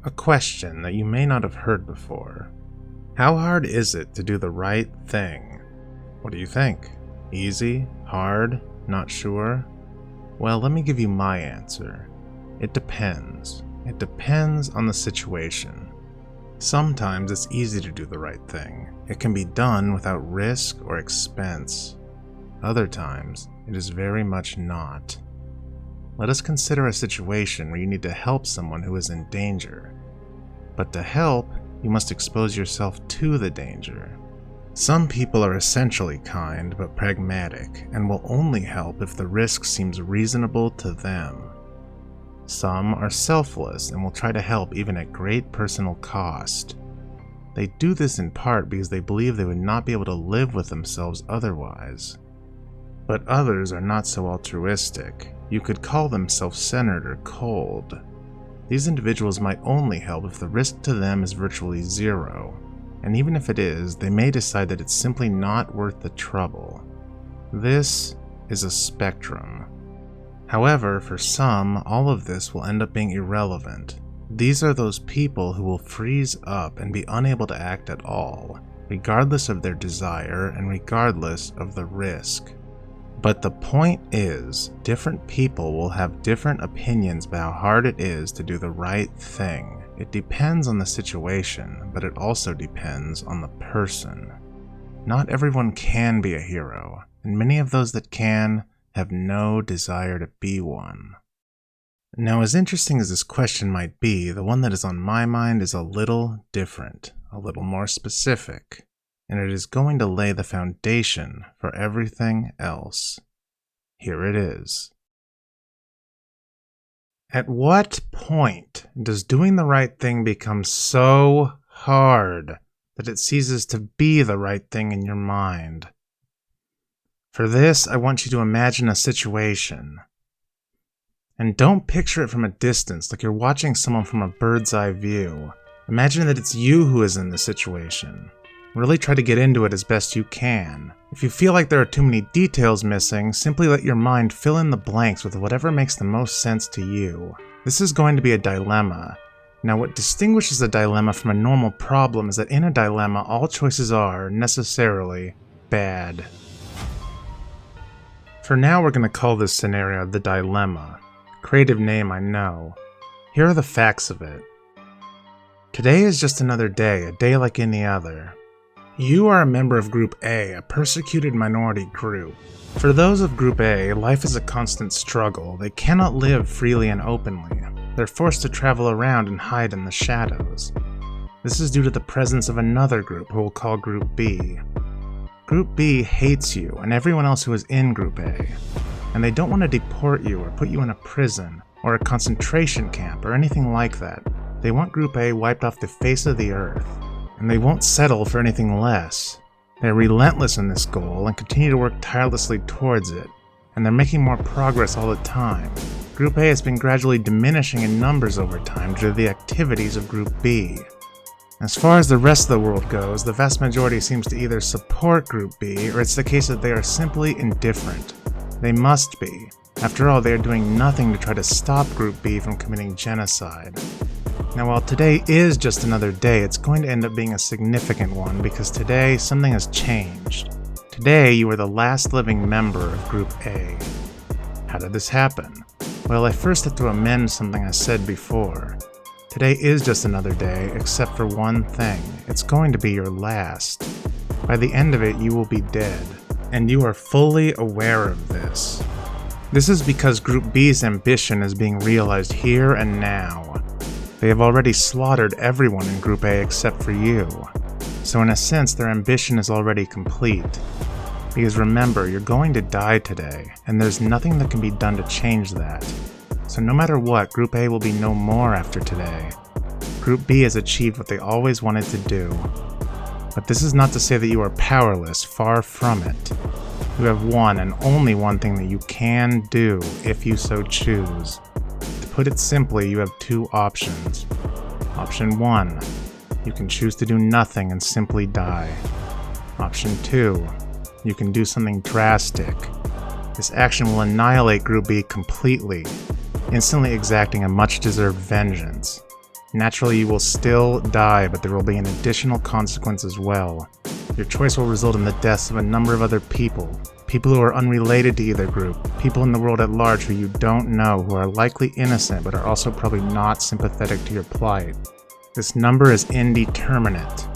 A question that you may not have heard before. How hard is it to do the right thing? What do you think? Easy? Hard? Not sure? Well, let me give you my answer. It depends. It depends on the situation. Sometimes it's easy to do the right thing. It can be done without risk or expense. Other times, it is very much not. Let us consider a situation where you need to help someone who is in danger. But to help, you must expose yourself to the danger. Some people are essentially kind but pragmatic and will only help if the risk seems reasonable to them. Some are selfless and will try to help even at great personal cost. They do this in part because they believe they would not be able to live with themselves otherwise. But others are not so altruistic. You could call them self-centered or cold. These individuals might only help if the risk to them is virtually zero, and even if it is, they may decide that it's simply not worth the trouble. This is a spectrum. However, for some, all of this will end up being irrelevant. These are those people who will freeze up and be unable to act at all, regardless of their desire and regardless of the risk. But the point is, different people will have different opinions about how hard it is to do the right thing. It depends on the situation, but it also depends on the person. Not everyone can be a hero, and many of those that can have no desire to be one. Now, as interesting as this question might be, the one that is on my mind is a little different, a little more specific, and it is going to lay the foundation for everything else. Here it is. At what point does doing the right thing become so hard that it ceases to be the right thing in your mind? For this, I want you to imagine a situation. And don't picture it from a distance like you're watching someone from a bird's eye view. Imagine that it's you who is in the situation. Really try to get into it as best you can. If you feel like there are too many details missing, simply let your mind fill in the blanks with whatever makes the most sense to you. This is going to be a dilemma. Now, what distinguishes a dilemma from a normal problem is that in a dilemma, all choices are, necessarily, bad. For now, we're going to call this scenario the dilemma. Creative name, I know. Here are the facts of it. Today is just another day, a day like any other. You are a member of Group A, a persecuted minority group. For those of Group A, life is a constant struggle. They cannot live freely and openly. They're forced to travel around and hide in the shadows. This is due to the presence of another group who we'll call Group B. Group B hates you and everyone else who is in Group A, and they don't want to deport you or put you in a prison or a concentration camp or anything like that. They want Group A wiped off the face of the earth. And they won't settle for anything less. They're relentless in this goal and continue to work tirelessly towards it, and they're making more progress all the time. Group A has been gradually diminishing in numbers over time due to the activities of Group B. As far as the rest of the world goes, the vast majority seems to either support Group B, or it's the case that they are simply indifferent. They must be. After all, they are doing nothing to try to stop Group B from committing genocide. Now, while today is just another day, it's going to end up being a significant one because today something has changed. Today, you are the last living member of Group A. How did this happen? Well, I first have to amend something I said before. Today is just another day, except for one thing. It's going to be your last. By the end of it, you will be dead, and you are fully aware of this. This is because Group B's ambition is being realized here and now. They have already slaughtered everyone in Group A except for you. So in a sense, their ambition is already complete. Because remember, you're going to die today, and there's nothing that can be done to change that. So no matter what, Group A will be no more after today. Group B has achieved what they always wanted to do. But this is not to say that you are powerless, far from it. You have one and only one thing that you can do if you so choose. To put it simply, you have two options. Option 1, you can choose to do nothing and simply die. Option 2, you can do something drastic. This action will annihilate Group B completely, instantly exacting a much-deserved vengeance. Naturally, you will still die, but there will be an additional consequence as well. Your choice will result in the deaths of a number of other people who are unrelated to either group, people in the world at large who you don't know, who are likely innocent but are also probably not sympathetic to your plight. This number is indeterminate.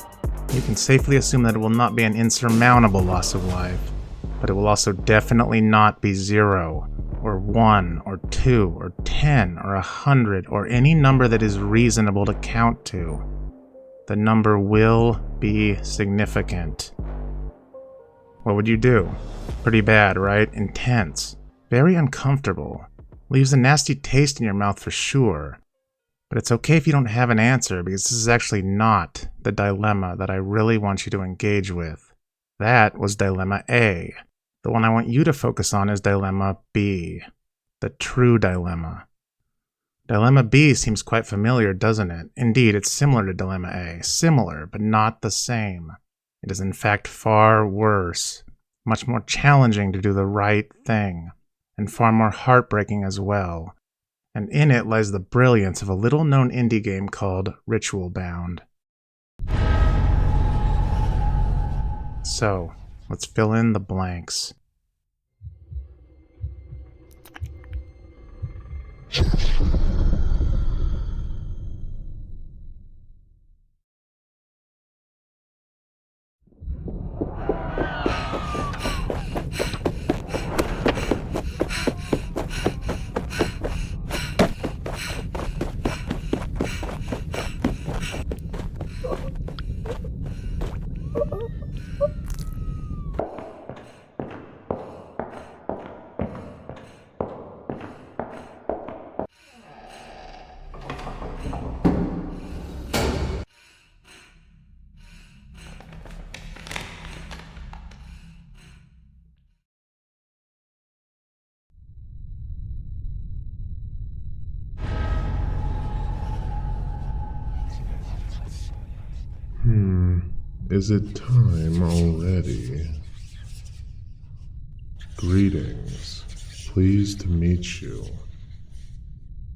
You can safely assume that it will not be an insurmountable loss of life, but it will also definitely not be 0, or 1, or 2, or 10, or 100, or any number that is reasonable to count to. The number will be significant. What would you do? Pretty bad, right? Intense. Very uncomfortable. Leaves a nasty taste in your mouth for sure. But it's okay if you don't have an answer, because this is actually not the dilemma that I really want you to engage with. That was Dilemma A. The one I want you to focus on is Dilemma B. The true dilemma. Dilemma B seems quite familiar, doesn't it? Indeed, it's similar to Dilemma A. Similar, but not the same. It is in fact far worse. Much more challenging to do the right thing. And far more heartbreaking as well. And in it lies the brilliance of a little-known indie game called Ritual Bound. So, let's fill in the blanks. Is it time already? Greetings. Pleased to meet you.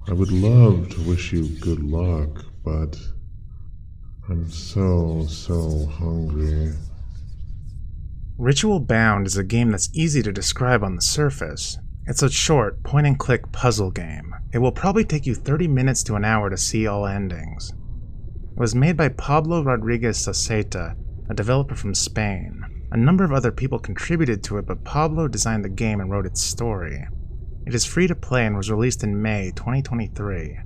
I would love to wish you good luck, but I'm so hungry. Ritual Bound is a game that's easy to describe on the surface. It's a short, point-and-click puzzle game. It will probably take you 30 minutes to an hour to see all endings. It was made by Pablo Rodriguez Saceta, a developer from Spain. A number of other people contributed to it, but Pablo designed the game and wrote its story. It is free to play and was released in May 2023.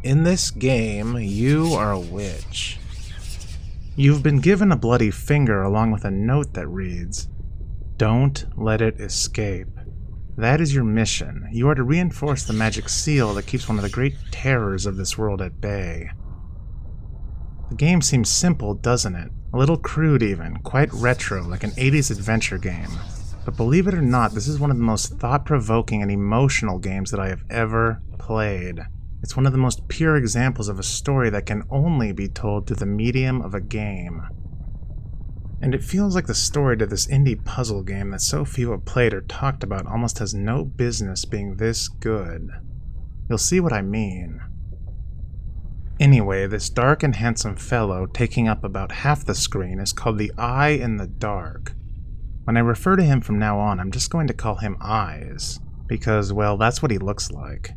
In this game, you are a witch. You've been given a bloody finger along with a note that reads, "Don't let it escape." That is your mission. You are to reinforce the magic seal that keeps one of the great terrors of this world at bay. The game seems simple, doesn't it? A little crude even, quite retro, like an 80s adventure game. But believe it or not, this is one of the most thought-provoking and emotional games that I have ever played. It's one of the most pure examples of a story that can only be told through the medium of a game. And it feels like the story to this indie puzzle game that so few have played or talked about almost has no business being this good. You'll see what I mean. Anyway, this dark and handsome fellow taking up about half the screen is called the Eye in the Dark. When I refer to him from now on, I'm just going to call him Eyes, because, well, that's what he looks like.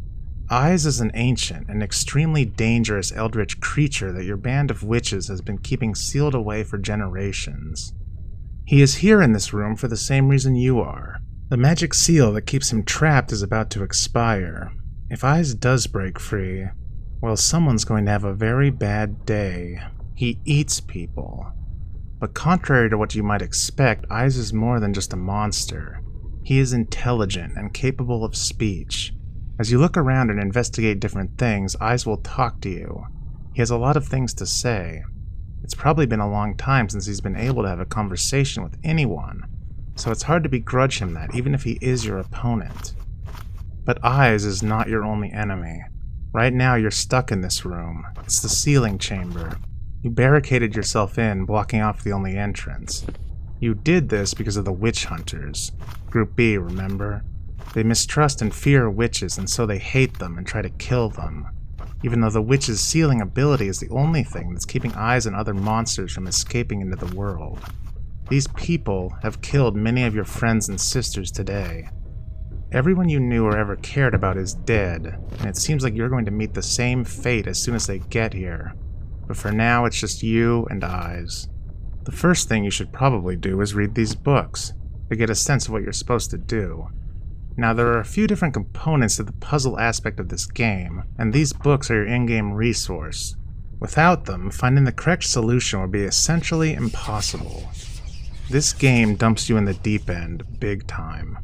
Eyes is an ancient and extremely dangerous eldritch creature that your band of witches has been keeping sealed away for generations. He is here in this room for the same reason you are. The magic seal that keeps him trapped is about to expire. If Eyes does break free, well, someone's going to have a very bad day. He eats people. But contrary to what you might expect, Eyes is more than just a monster. He is intelligent and capable of speech. As you look around and investigate different things, Eyes will talk to you. He has a lot of things to say. It's probably been a long time since he's been able to have a conversation with anyone, so it's hard to begrudge him that, even if he is your opponent. But Eyes is not your only enemy. Right now you're stuck in this room. It's the sealing chamber. You barricaded yourself in, blocking off the only entrance. You did this because of the witch hunters. Group B, remember? They mistrust and fear witches, and so they hate them and try to kill them. even though the witch's sealing ability is the only thing that's keeping eyes and other monsters from escaping into the world. These people have killed many of your friends and sisters today. Everyone you knew or ever cared about is dead, and it seems like you're going to meet the same fate as soon as they get here. But for now, it's just you and eyes. The first thing you should probably do is read these books, to get a sense of what you're supposed to do. Now, there are a few different components to the puzzle aspect of this game, and these books are your in-game resource. Without them, finding the correct solution would be essentially impossible. This game dumps you in the deep end, big time.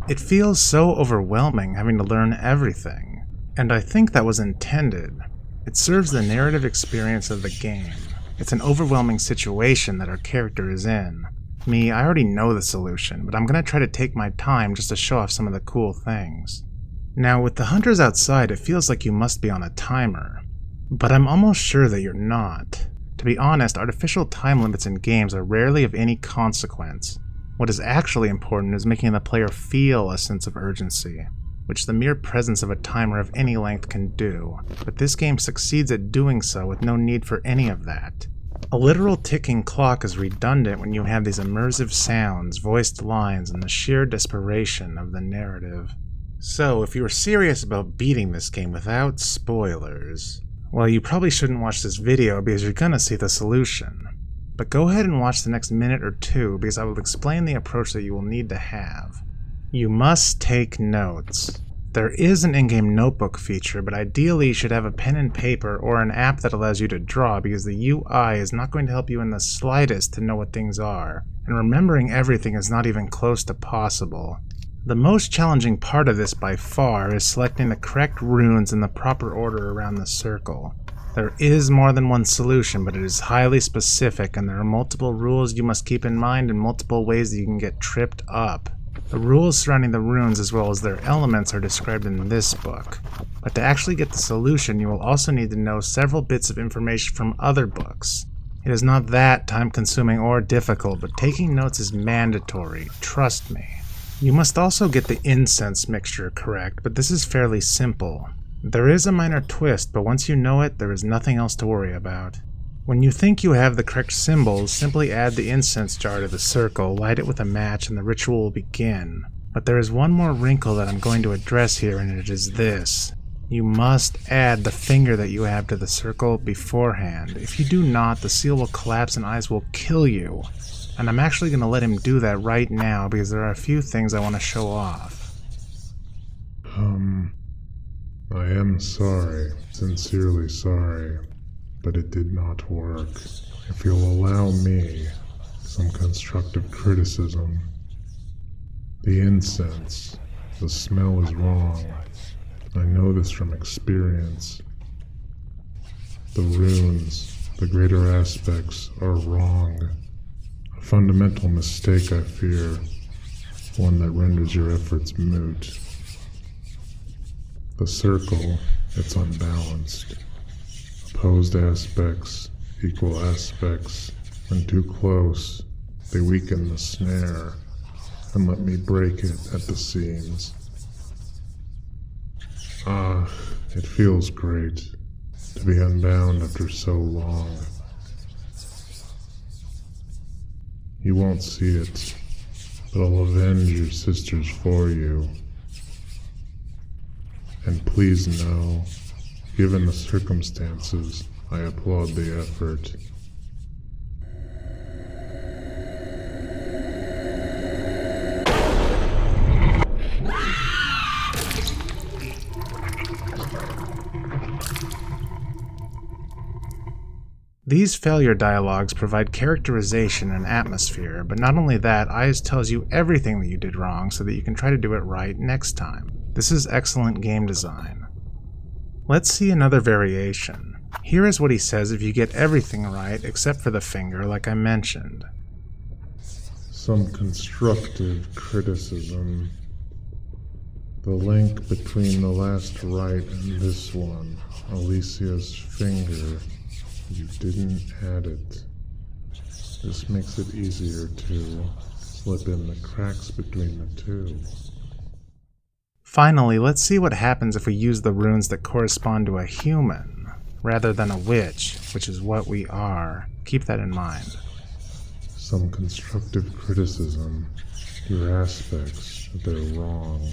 It feels so overwhelming having to learn everything, and I think that was intended. It serves the narrative experience of the game. It's an overwhelming situation that our character is in. Me, I already know the solution, but I'm gonna try to take my time just to show off some of the cool things. Now, with the hunters outside, it feels like you must be on a timer, but I'm almost sure that you're not. To be honest, artificial time limits in games are rarely of any consequence. What is actually important is making the player feel a sense of urgency, which the mere presence of a timer of any length can do, but this game succeeds at doing so with no need for any of that. A literal ticking clock is redundant when you have these immersive sounds, voiced lines, and the sheer desperation of the narrative. So, if you are serious about beating this game without spoilers, well, you probably shouldn't watch this video because you're gonna see the solution. But go ahead and watch the next minute or two because I will explain the approach that you will need to have. You must take notes. There is an in-game notebook feature, but ideally you should have a pen and paper or an app that allows you to draw because the UI is not going to help you in the slightest to know what things are, and remembering everything is not even close to possible. The most challenging part of this by far is selecting the correct runes in the proper order around the circle. There is more than one solution, but it is highly specific and there are multiple rules you must keep in mind and multiple ways that you can get tripped up. The rules surrounding the runes as well as their elements are described in this book, but to actually get the solution you will also need to know several bits of information from other books. It is not that time-consuming or difficult, but taking notes is mandatory, trust me. You must also get the incense mixture correct, but this is fairly simple. There is a minor twist, but once you know it, there is nothing else to worry about. When you think you have the correct symbols, simply add the incense jar to the circle, light it with a match, and the ritual will begin. But there is one more wrinkle that I'm going to address here, and it is this. You must add the finger that you have to the circle beforehand. If you do not, the seal will collapse and eyes will kill you. And I'm actually going to let him do that right now because there are a few things I want to show off. I am sorry, sincerely sorry, but it did not work. If you'll allow me some constructive criticism. The incense, the smell is wrong. I know this from experience. The runes, the greater aspects are wrong. A fundamental mistake, I fear, one that renders your efforts moot. The circle, it's unbalanced. Opposed aspects, equal aspects. When too close, they weaken the snare and let me break it at the seams. Ah, it feels great to be unbound after so long. You won't see it, but I'll avenge your sisters for you. And please know, given the circumstances, I applaud the effort. These failure dialogues provide characterization and atmosphere, but not only that, Eyes tells you everything that you did wrong so that you can try to do it right next time. This is excellent game design. Let's see another variation. Here is what he says if you get everything right except for the finger, like I mentioned. Some constructive criticism. The link between the last right and this one, Alicia's finger, you didn't add it. This makes it easier to slip in the cracks between the two. Finally, let's see what happens if we use the runes that correspond to a human, rather than a witch, which is what we are. Keep that in mind. Some constructive criticism. Your aspects, they're wrong.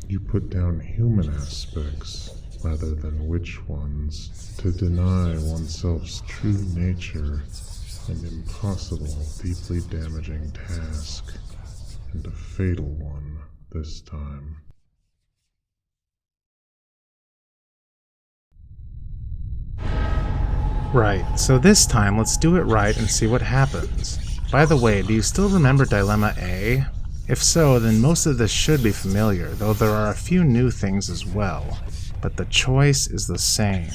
You put down human aspects rather than witch ones. To deny oneself's true nature, an impossible, deeply damaging task, and a fatal one this time. Right, so this time let's do it right and see what happens. By the way, do you still remember Dilemma A? If so, then most of this should be familiar, though there are a few new things as well. But the choice is the same.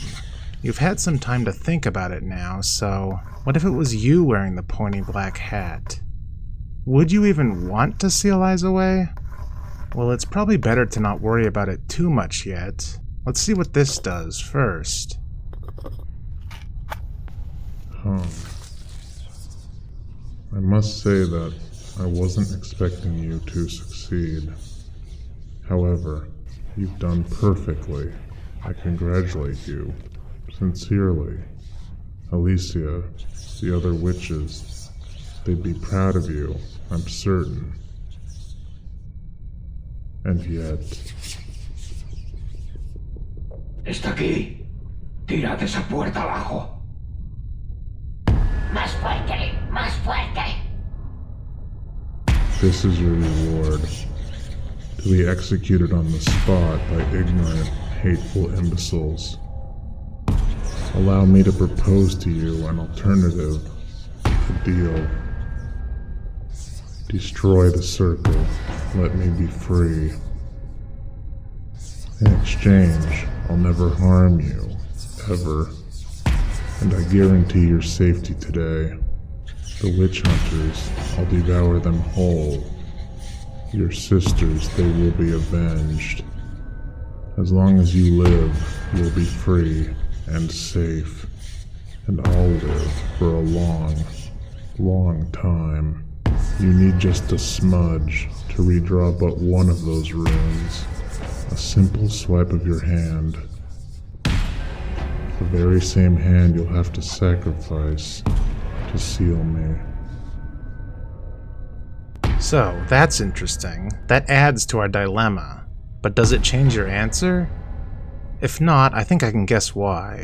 You've had some time to think about it now, so what if it was you wearing the pointy black hat? Would you even want to seal eyes away? Well, it's probably better to not worry about it too much yet. Let's see what this does first. I must say that I wasn't expecting you to succeed. However, you've done perfectly. I congratulate you. Sincerely. Alicia, the other witches, they'd be proud of you, I'm certain. And yet... Está aquí. Tirad esa puerta abajo. Más fuerte, más fuerte. This is your reward. To be executed on the spot by ignorant, hateful imbeciles. Allow me to propose to you an alternative, a deal. Destroy the circle. Let me be free. In exchange, I'll never harm you, ever. And I guarantee your safety today. The witch hunters, I'll devour them whole. Your sisters, they will be avenged. As long as you live, you'll be free and safe. And I'll live for a long, long time. You need just a smudge to redraw but one of those runes. A simple swipe of your hand. The very same hand you'll have to sacrifice to seal me. So, that's interesting. That adds to our dilemma. But does it change your answer? If not, I think I can guess why.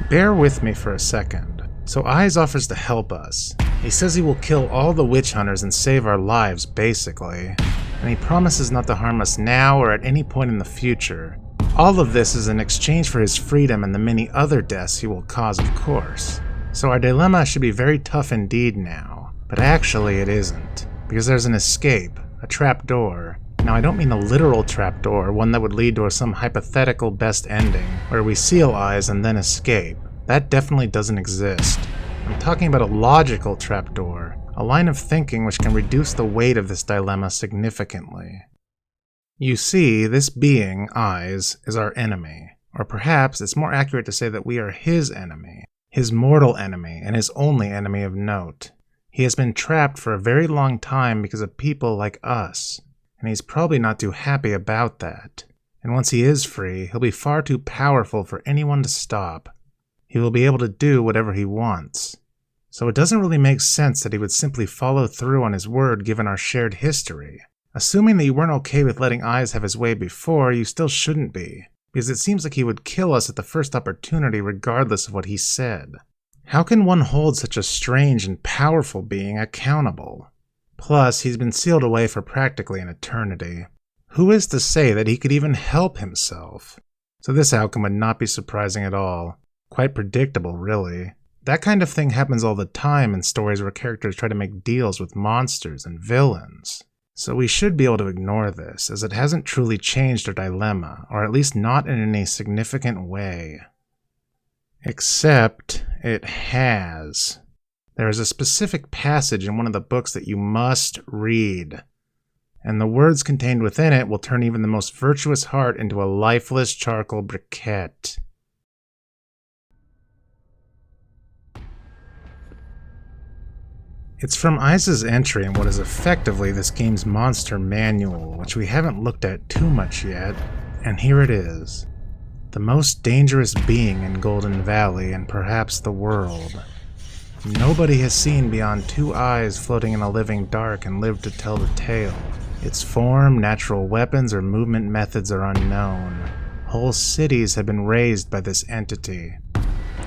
Bear with me for a second. So Eyes offers to help us. He says he will kill all the witch hunters and save our lives, basically. And he promises not to harm us now or at any point in the future. All of this is in exchange for his freedom and the many other deaths he will cause, of course. So our dilemma should be very tough indeed now. But actually it isn't. Because there's an escape, a trap door. Now I don't mean a literal trap door, one that would lead to some hypothetical best ending, where we seal Eyes and then escape. That definitely doesn't exist. I'm talking about a logical trapdoor, a line of thinking which can reduce the weight of this dilemma significantly. You see, this being, Eyes, is our enemy. Or perhaps it's more accurate to say that we are his enemy. His mortal enemy, and his only enemy of note. He has been trapped for a very long time because of people like us, and he's probably not too happy about that. And once he is free, he'll be far too powerful for anyone to stop. He will be able to do whatever he wants. So it doesn't really make sense that he would simply follow through on his word given our shared history. Assuming that you weren't okay with letting Eyes have his way before, you still shouldn't be, because it seems like he would kill us at the first opportunity regardless of what he said. How can one hold such a strange and powerful being accountable? Plus, he's been sealed away for practically an eternity. Who is to say that he could even help himself? So this outcome would not be surprising at all. Quite predictable, really. That kind of thing happens all the time in stories where characters try to make deals with monsters and villains. So we should be able to ignore this, as it hasn't truly changed our dilemma, or at least not in any significant way. Except it has. There is a specific passage in one of the books that you must read, and the words contained within it will turn even the most virtuous heart into a lifeless charcoal briquette. It's from Aiza's entry in what is effectively this game's monster manual, which we haven't looked at too much yet, and here it is. The most dangerous being in Golden Valley and perhaps the world. Nobody has seen beyond two eyes floating in a living dark and lived to tell the tale. Its form, natural weapons, or movement methods are unknown. Whole cities have been razed by this entity.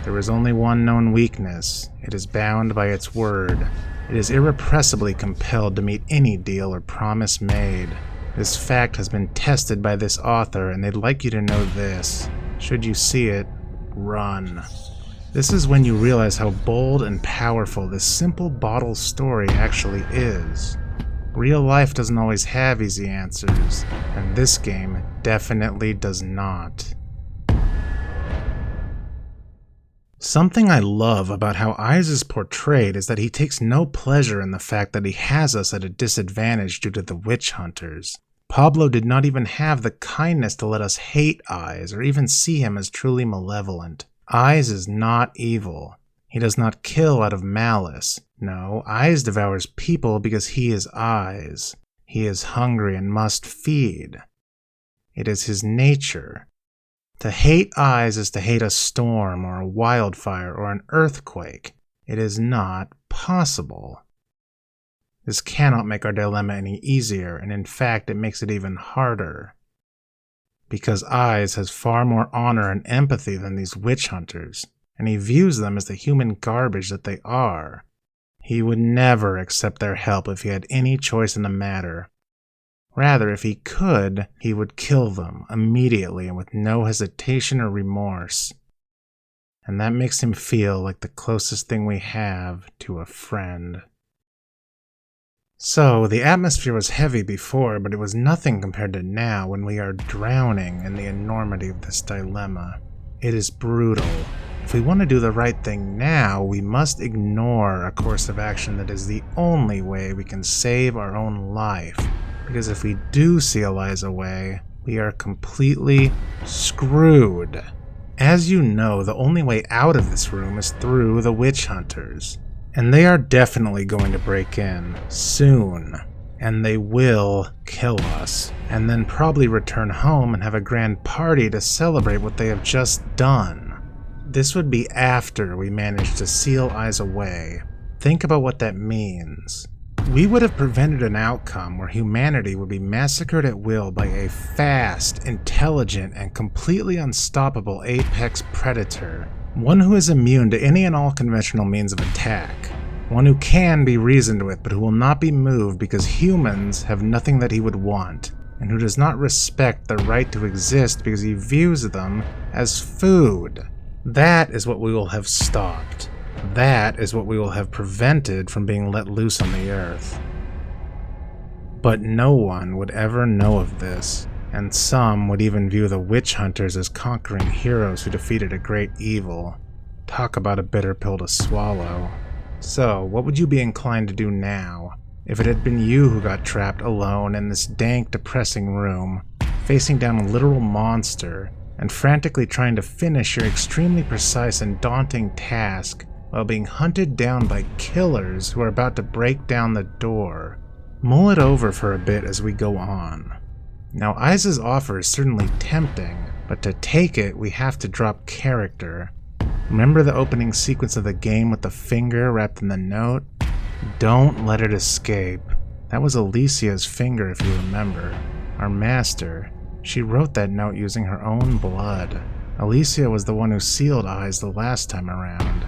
There is only one known weakness. It is bound by its word. It is irrepressibly compelled to meet any deal or promise made. This fact has been tested by this author, and they'd like you to know this. Should you see it, run. This is when you realize how bold and powerful this simple bottle story actually is. Real life doesn't always have easy answers, and this game definitely does not. Something I love about how Aiza is portrayed is that he takes no pleasure in the fact that he has us at a disadvantage due to the witch hunters. Pablo did not even have the kindness to let us hate Aiz or even see him as truly malevolent. Aiz is not evil. He does not kill out of malice. No, Aiz devours people because he is Aiz. He is hungry and must feed. It is his nature. To hate Aiz is to hate a storm or a wildfire or an earthquake. It is not possible. This cannot make our dilemma any easier, and in fact it makes it even harder. Because Aiz has far more honor and empathy than these witch hunters, and he views them as the human garbage that they are. He would never accept their help if he had any choice in the matter. Rather, if he could, he would kill them immediately and with no hesitation or remorse. And that makes him feel like the closest thing we have to a friend. So, the atmosphere was heavy before, but it was nothing compared to now when we are drowning in the enormity of this dilemma. It is brutal. If we want to do the right thing now, we must ignore a course of action that is the only way we can save our own life. Because if we do seal Aiz away, we are completely screwed. As you know, the only way out of this room is through the witch hunters. And they are definitely going to break in, soon. And they will kill us, and then probably return home and have a grand party to celebrate what they have just done. This would be after we manage to seal Aiz away. Think about what that means. We would have prevented an outcome where humanity would be massacred at will by a fast, intelligent, and completely unstoppable apex predator. One who is immune to any and all conventional means of attack. One who can be reasoned with, but who will not be moved because humans have nothing that he would want, and who does not respect their right to exist because he views them as food. That is what we will have stopped. That is what we will have prevented from being let loose on the earth. But no one would ever know of this. And some would even view the witch hunters as conquering heroes who defeated a great evil. Talk about a bitter pill to swallow. So, what would you be inclined to do now, if it had been you who got trapped alone in this dank, depressing room, facing down a literal monster, and frantically trying to finish your extremely precise and daunting task while being hunted down by killers who are about to break down the door? Mull it over for a bit as we go on. Now, Aiza's offer is certainly tempting, but to take it, we have to drop character. Remember the opening sequence of the game with the finger wrapped in the note? Don't let it escape. That was Alicia's finger, if you remember. Our master. She wrote that note using her own blood. Alicia was the one who sealed Aiz the last time around,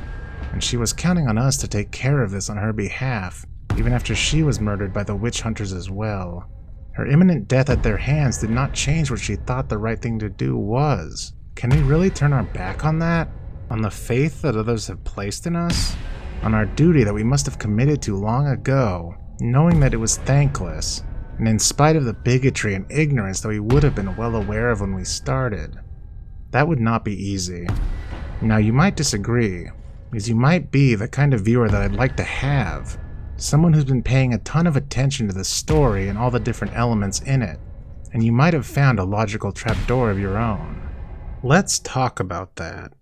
and she was counting on us to take care of this on her behalf, even after she was murdered by the witch hunters as well. Her imminent death at their hands did not change what she thought the right thing to do was. Can we really turn our back on that? On the faith that others have placed in us? On our duty that we must have committed to long ago, knowing that it was thankless, and in spite of the bigotry and ignorance that we would have been well aware of when we started? That would not be easy. Now, you might disagree, because you might be the kind of viewer that I'd like to have. Someone who's been paying a ton of attention to the story and all the different elements in it, and you might have found a logical trapdoor of your own. Let's talk about that.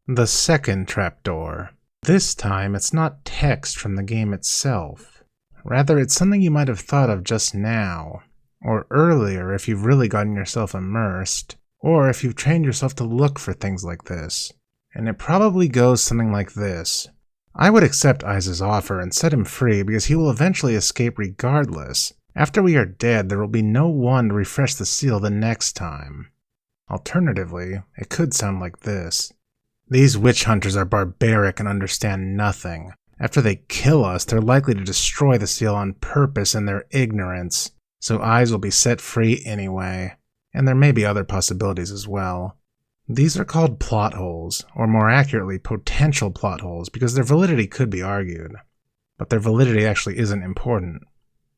The second trapdoor. This time, it's not text from the game itself. Rather, it's something you might have thought of just now, or earlier if you've really gotten yourself immersed, or if you've trained yourself to look for things like this. And it probably goes something like this. I would accept Isa's offer and set him free because he will eventually escape regardless. After we are dead, there will be no one to refresh the seal the next time. Alternatively, it could sound like this. These witch hunters are barbaric and understand nothing. After they kill us, they're likely to destroy the seal on purpose in their ignorance, so Eyes will be set free anyway. And there may be other possibilities as well. These are called plot holes, or more accurately, potential plot holes, because their validity could be argued. But their validity actually isn't important.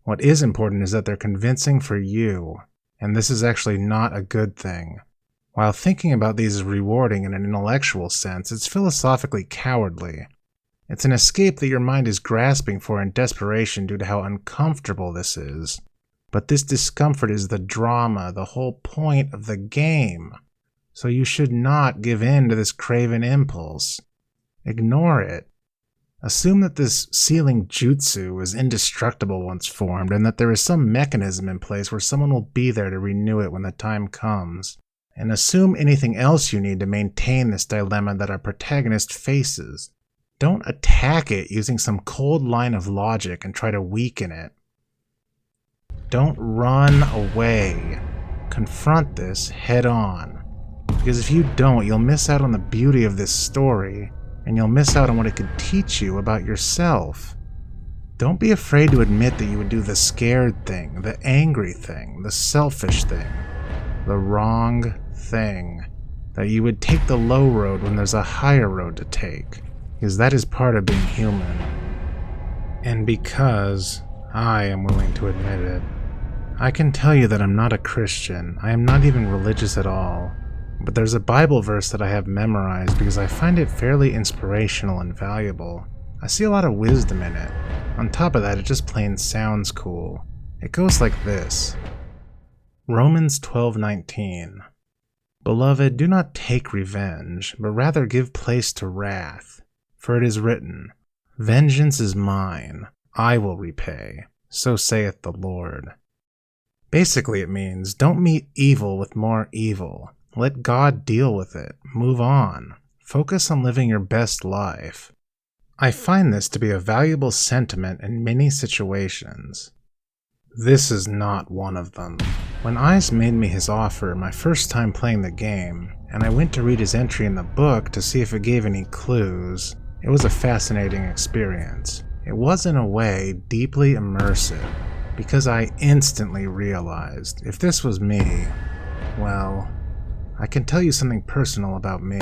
What is important is that they're convincing for you, and this is actually not a good thing. While thinking about these is rewarding in an intellectual sense, it's philosophically cowardly. It's an escape that your mind is grasping for in desperation due to how uncomfortable this is. But this discomfort is the drama, the whole point of the game. So you should not give in to this craven impulse. Ignore it. Assume that this sealing jutsu is indestructible once formed, and that there is some mechanism in place where someone will be there to renew it when the time comes. And assume anything else you need to maintain this dilemma that our protagonist faces. Don't attack it using some cold line of logic and try to weaken it. Don't run away. Confront this head on. Because if you don't, you'll miss out on the beauty of this story, and you'll miss out on what it could teach you about yourself. Don't be afraid to admit that you would do the scared thing, the angry thing, the selfish thing, the wrong thing, that you would take the low road when there's a higher road to take, because that is part of being human. And because I am willing to admit it, I can tell you that I'm not a Christian. I am not even religious at all. But there's a Bible verse that I have memorized because I find it fairly inspirational and valuable. I see a lot of wisdom in it. On top of that, it just plain sounds cool. It goes like this. Romans 12:19. Beloved, do not take revenge, but rather give place to wrath. For it is written, Vengeance is mine, I will repay, so saith the Lord. Basically it means, don't meet evil with more evil. Let God deal with it. Move on. Focus on living your best life. I find this to be a valuable sentiment in many situations. This is not one of them. When Eyes made me his offer my first time playing the game, and I went to read his entry in the book to see if it gave any clues, it was a fascinating experience. It was in a way deeply immersive, because I instantly realized if this was me, well, I can tell you something personal about me.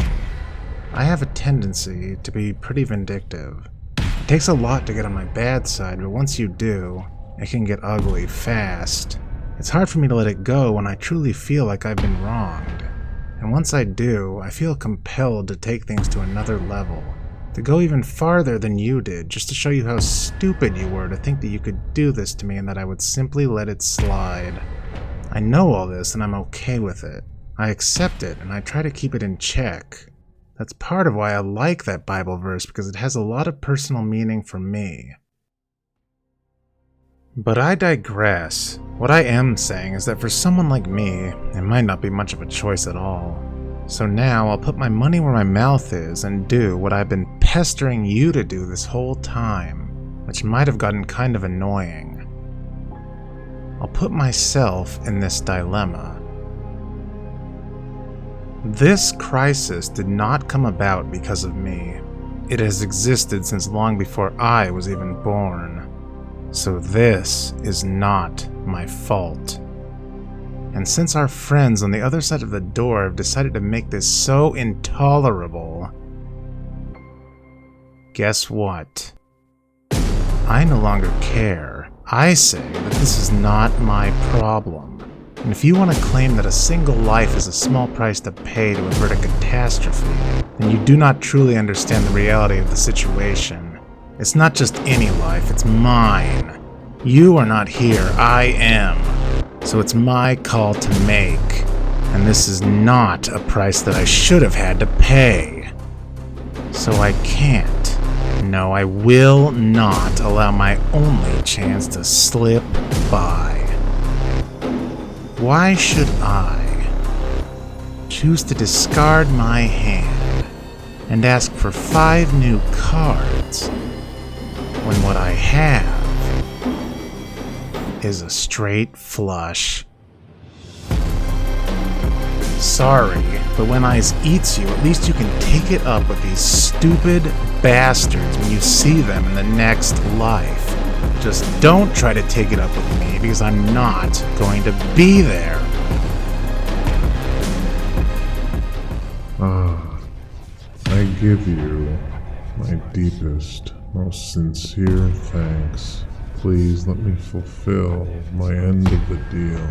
I have a tendency to be pretty vindictive. It takes a lot to get on my bad side, but once you do, it can get ugly fast. It's hard for me to let it go when I truly feel like I've been wronged. And once I do, I feel compelled to take things to another level. To go even farther than you did, just to show you how stupid you were to think that you could do this to me and that I would simply let it slide. I know all this and I'm okay with it. I accept it and I try to keep it in check. That's part of why I like that Bible verse, because it has a lot of personal meaning for me. But I digress. What I am saying is that for someone like me, it might not be much of a choice at all. So now I'll put my money where my mouth is and do what I've been pestering you to do this whole time, which might have gotten kind of annoying. I'll put myself in this dilemma. This crisis did not come about because of me. It has existed since long before I was even born. So this is not my fault. And since our friends on the other side of the door have decided to make this so intolerable, guess what? I no longer care. I say that this is not my problem. And if you want to claim that a single life is a small price to pay to avert a catastrophe, then you do not truly understand the reality of the situation. It's not just any life, it's mine. You are not here, I am. So it's my call to make. And this is not a price that I should have had to pay. So I can't. No, I will not allow my only chance to slip by. Why should I choose to discard my hand and ask for 5 new cards when what I have is a straight flush? Sorry, but when Eyes eats you, at least you can take it up with these stupid bastards when you see them in the next life. Just don't try to take it up with me, because I'm not going to be there. I give you my deepest, most sincere thanks. Please let me fulfill my end of the deal.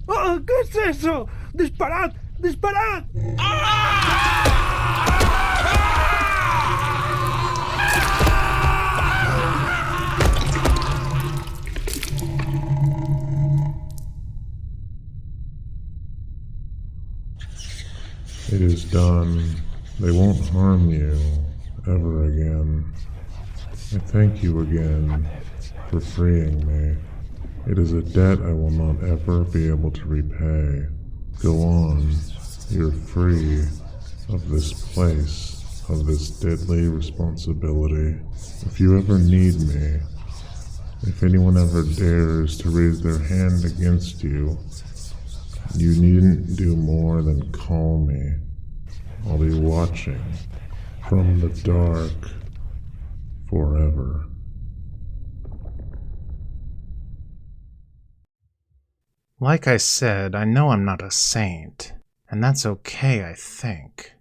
¡Oh! ¿Qué es eso? ¡Disparad! ¡Disparad! It is done. They won't harm you ever again. I thank you again for freeing me. It is a debt I will not ever be able to repay. Go on. You're free of this place, of this deadly responsibility. If you ever need me, if anyone ever dares to raise their hand against you, you needn't do more than call me. I'll be watching from the dark forever. Like I said, I know I'm not a saint, and that's okay, I think.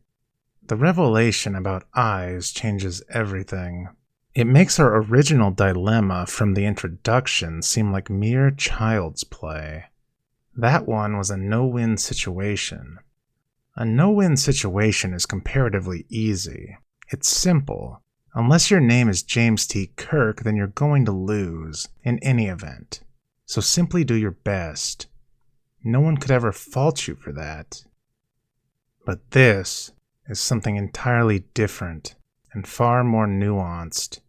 The revelation about Eyes changes everything. It makes our original dilemma from the introduction seem like mere child's play. That one was a no-win situation. A no-win situation is comparatively easy. It's simple. Unless your name is James T. Kirk, then you're going to lose, in any event. So simply do your best. No one could ever fault you for that. But this is something entirely different and far more nuanced.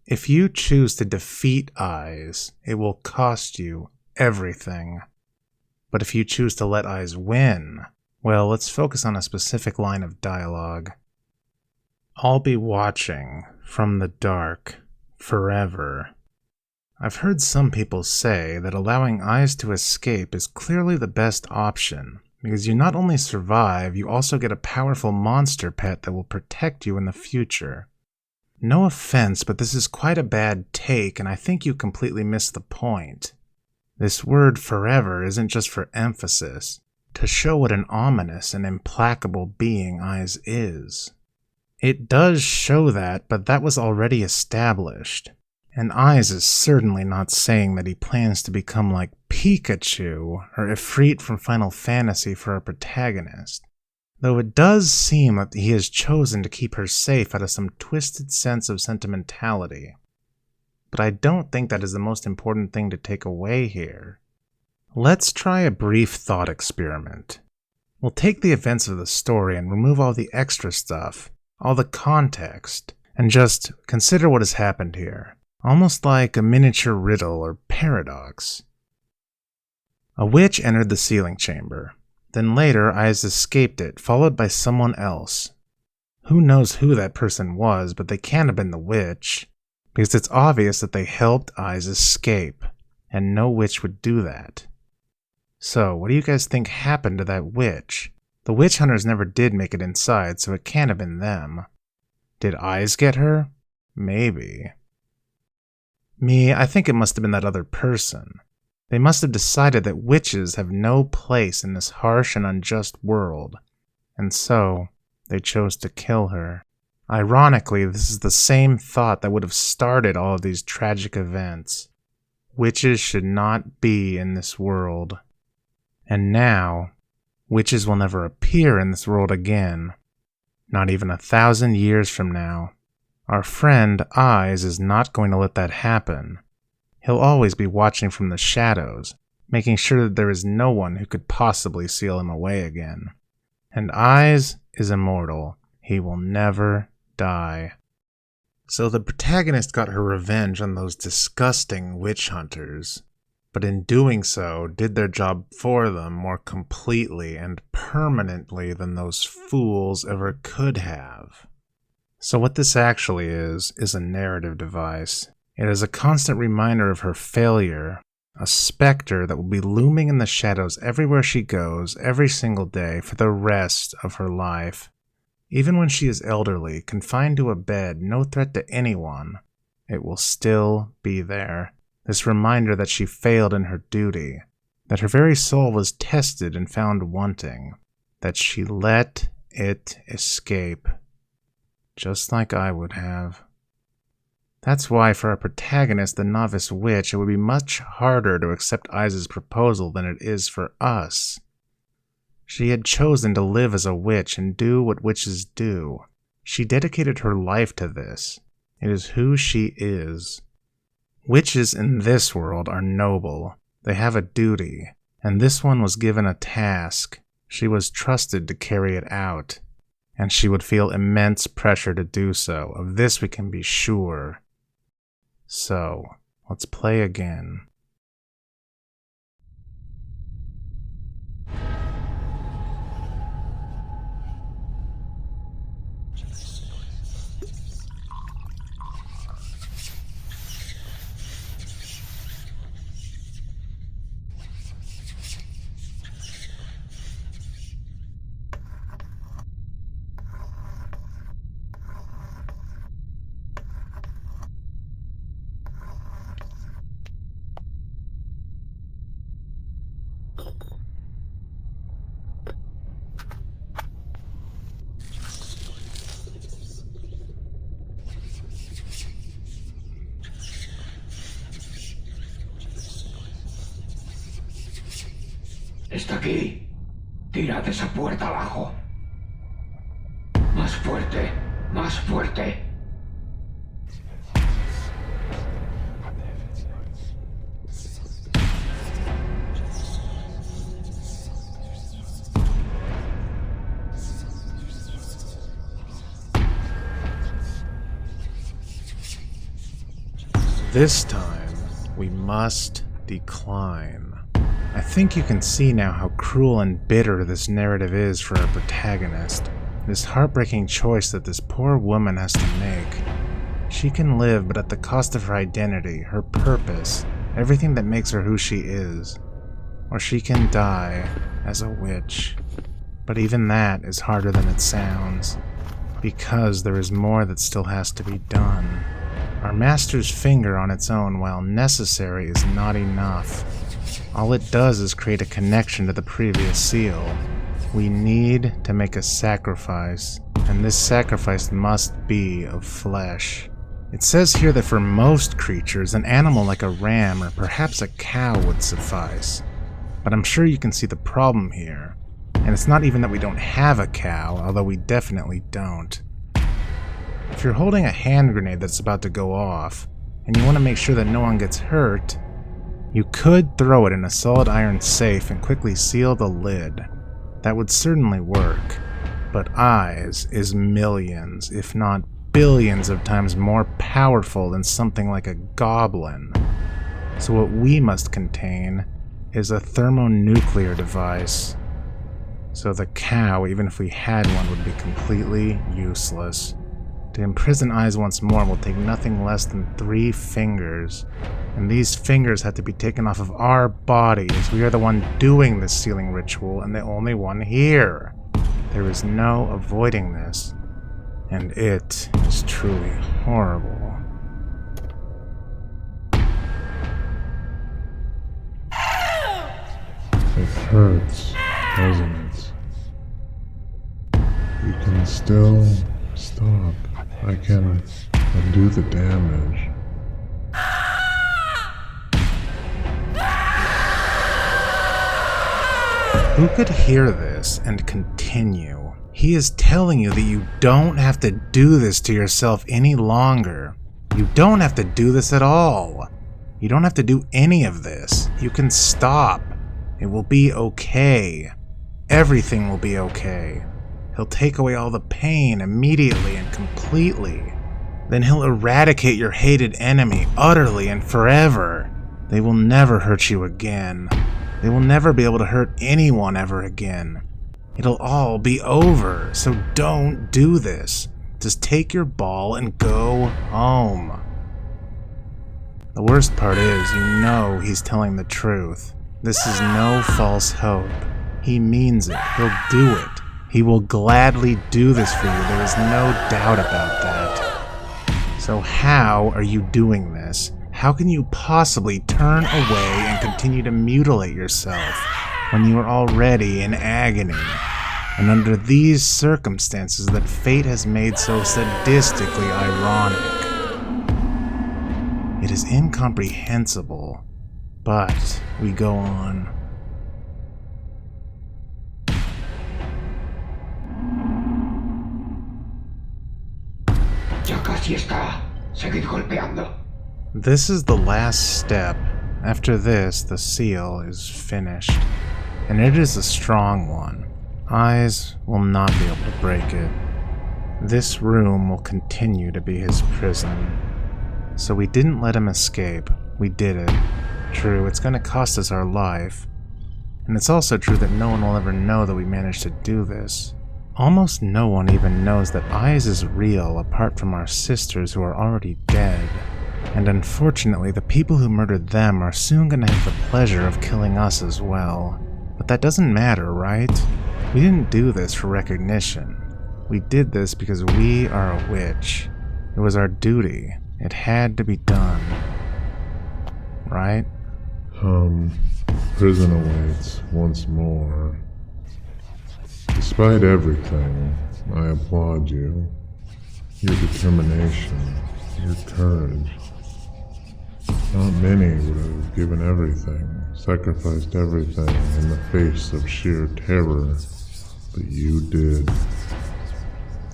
If you choose to defeat Eyes, it will cost you everything. But if you choose to let Eyes win, well, let's focus on a specific line of dialogue. I'll be watching from the dark forever. I've heard some people say that allowing Eyes to escape is clearly the best option, because you not only survive, you also get a powerful monster pet that will protect you in the future. No offense, but this is quite a bad take, and I think you completely missed the point. This word forever isn't just for emphasis, to show what an ominous and implacable being Eyes is. It does show that, but that was already established. And Eyes is certainly not saying that he plans to become like Pikachu or Ifrit from Final Fantasy for our protagonist, though it does seem that he has chosen to keep her safe out of some twisted sense of sentimentality. But I don't think that is the most important thing to take away here. Let's try a brief thought experiment. We'll take the events of the story and remove all the extra stuff, all the context, and just consider what has happened here. Almost like a miniature riddle or paradox. A witch entered the sealing chamber. Then later, Eyes escaped it, followed by someone else. Who knows who that person was, but they can't have been the witch, because it's obvious that they helped Eyes escape, and no witch would do that. So, what do you guys think happened to that witch? The witch hunters never did make it inside, so it can't have been them. Did Eyes get her? Maybe. Me, I think it must have been that other person. They must have decided that witches have no place in this harsh and unjust world, and so they chose to kill her. Ironically, this is the same thought that would have started all of these tragic events. Witches should not be in this world. And now, witches will never appear in this world again. Not even 1,000 years from now. Our friend Eyes is not going to let that happen. He'll always be watching from the shadows, making sure that there is no one who could possibly seal him away again. And Eyes is immortal. He will never die. So the protagonist got her revenge on those disgusting witch hunters, but in doing so did their job for them more completely and permanently than those fools ever could have. So what this actually is a narrative device. It is a constant reminder of her failure, a specter that will be looming in the shadows everywhere she goes, every single day for the rest of her life. Even when she is elderly, confined to a bed, no threat to anyone, it will still be there. This reminder that she failed in her duty, that her very soul was tested and found wanting, that she let it escape, just like I would have. That's why for our protagonist, the novice witch, it would be much harder to accept Eyes' proposal than it is for us. She had chosen to live as a witch and do what witches do. She dedicated her life to this. It is who she is. Witches in this world are noble. They have a duty, and this one was given a task. She was trusted to carry it out, and she would feel immense pressure to do so. Of this we can be sure. So, let's play again. Está aquí. Tirad esa puerta abajo. Más fuerte, más fuerte. This time, we must decline. I think you can see now how cruel and bitter this narrative is for our protagonist. This heartbreaking choice that this poor woman has to make. She can live, but at the cost of her identity, her purpose, everything that makes her who she is. Or she can die as a witch. But even that is harder than it sounds, because there is more that still has to be done. Our master's finger on its own, while necessary, is not enough. All it does is create a connection to the previous seal. We need to make a sacrifice, and this sacrifice must be of flesh. It says here that for most creatures, an animal like a ram or perhaps a cow would suffice. But I'm sure you can see the problem here. And it's not even that we don't have a cow, although we definitely don't. If you're holding a hand grenade that's about to go off, and you want to make sure that no one gets hurt, you could throw it in a solid iron safe and quickly seal the lid. That would certainly work, but Eyes is millions, if not billions of times more powerful than something like a goblin. So what we must contain is a thermonuclear device. So the cow, even if we had one, would be completely useless. To imprison Eyes once more will take nothing less than 3 fingers, and these fingers have to be taken off of our bodies. We are the one doing this sealing ritual, and the only one here. There is no avoiding this, and it is truly horrible. It hurts, doesn't it? You can still stop. I can undo the damage. Who could hear this and continue? He is telling you that you don't have to do this to yourself any longer. You don't have to do this at all. You don't have to do any of this. You can stop. It will be okay. Everything will be okay. He'll take away all the pain immediately and completely. Then he'll eradicate your hated enemy utterly and forever. They will never hurt you again. They will never be able to hurt anyone ever again. It'll all be over, so don't do this. Just take your ball and go home. The worst part is, you know he's telling the truth. This is no false hope. He means it. He'll do it. He will gladly do this for you. There is no doubt about that. So how are you doing this? How can you possibly turn away and continue to mutilate yourself when you are already in agony? And under these circumstances that fate has made so sadistically ironic. It is incomprehensible, but we go on. Ya casi está. Seguid golpeando. This is the last step. After this, the seal is finished, and it is a strong one. Eyes will not be able to break it. This room will continue to be his prison. So we didn't let him escape. We did it. True, it's going to cost us our life. And it's also true that no one will ever know that we managed to do this. Almost no one even knows that Eyes is real apart from our sisters who are already dead. And unfortunately, the people who murdered them are soon going to have the pleasure of killing us as well. But that doesn't matter, right? We didn't do this for recognition. We did this because we are a witch. It was our duty. It had to be done. Right? Prison awaits once more. Despite everything, I applaud you. Your determination, your courage. Not many would have given everything, sacrificed everything in the face of sheer terror, but you did.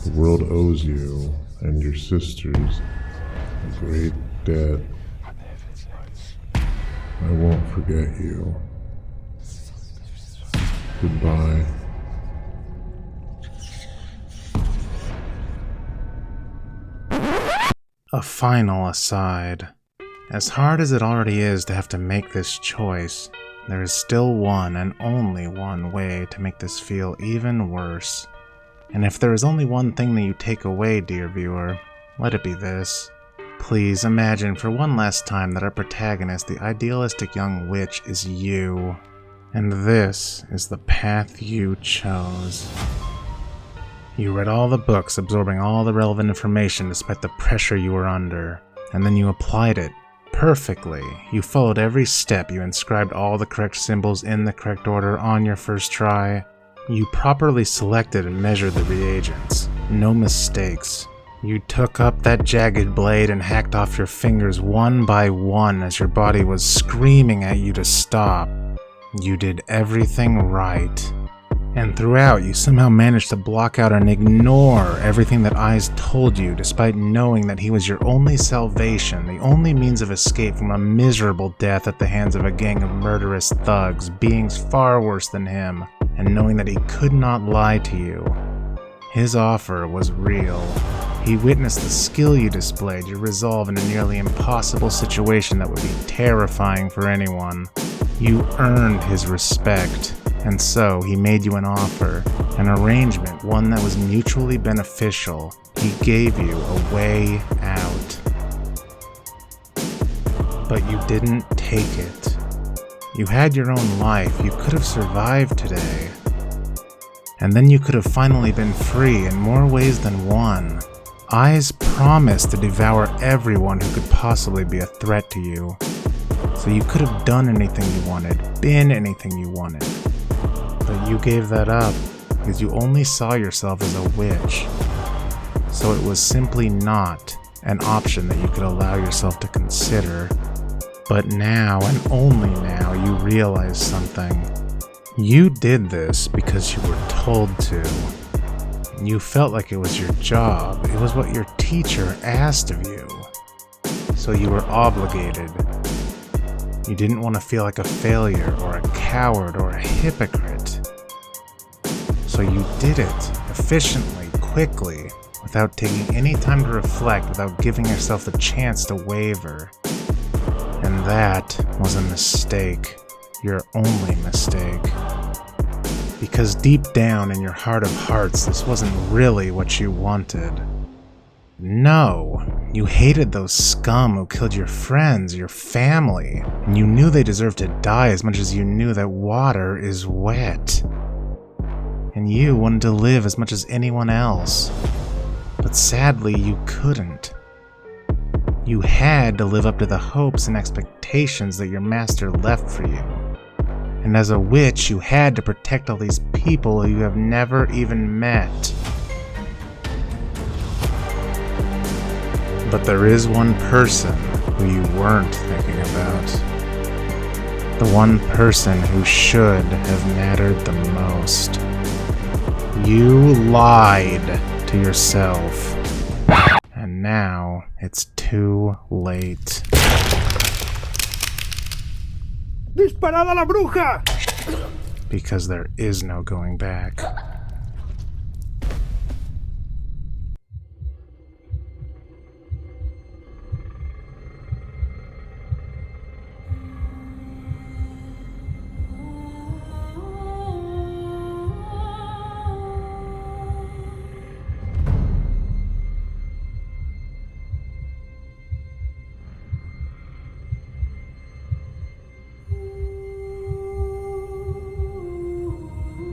The world owes you and your sisters a great debt. I won't forget you. Goodbye. A final aside. As hard as it already is to have to make this choice, there is still one and only one way to make this feel even worse. And if there is only one thing that you take away, dear viewer, let it be this. Please imagine for one last time that our protagonist, the idealistic young witch, is you. And this is the path you chose. You read all the books, absorbing all the relevant information despite the pressure you were under, and then you applied it perfectly. You followed every step, you inscribed all the correct symbols in the correct order on your first try. You properly selected and measured the reagents. No mistakes. You took up that jagged blade and hacked off your fingers one by one as your body was screaming at you to stop. You did everything right. And throughout, you somehow managed to block out and ignore everything that Eyes told you, despite knowing that he was your only salvation, the only means of escape from a miserable death at the hands of a gang of murderous thugs, beings far worse than him, and knowing that he could not lie to you. His offer was real. He witnessed the skill you displayed, your resolve in a nearly impossible situation that would be terrifying for anyone. You earned his respect. And so he made you an offer, an arrangement, one that was mutually beneficial. He gave you a way out. But you didn't take it. You had your own life. You could have survived today. And then you could have finally been free in more ways than one. Eyes promised to devour everyone who could possibly be a threat to you. So you could have done anything you wanted, been anything you wanted. But you gave that up because you only saw yourself as a witch. So it was simply not an option that you could allow yourself to consider. But now, and only now, you realize something. You did this because you were told to. You felt like it was your job. It was what your teacher asked of you. So you were obligated. You didn't want to feel like a failure or a coward or a hypocrite. So you did it efficiently, quickly, without taking any time to reflect, without giving yourself the chance to waver. And that was a mistake. Your only mistake. Because deep down in your heart of hearts, this wasn't really what you wanted. No, you hated those scum who killed your friends, your family, and you knew they deserved to die as much as you knew that water is wet. And you wanted to live as much as anyone else. But sadly, you couldn't. You had to live up to the hopes and expectations that your master left for you. And as a witch, you had to protect all these people who you have never even met. But there is one person who you weren't thinking about. The one person who should have mattered the most. You lied to yourself. And now it's too late. ¡Disparad a la bruja! Because there is no going back.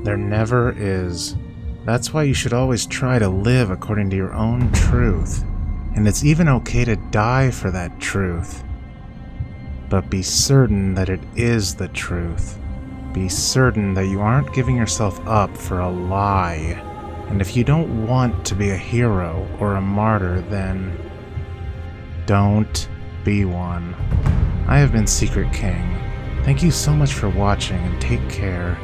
There never is. That's why you should always try to live according to your own truth. And it's even okay to die for that truth. But be certain that it is the truth. Be certain that you aren't giving yourself up for a lie. And if you don't want to be a hero or a martyr, then don't be one. I have been Secret King. Thank you so much for watching and take care.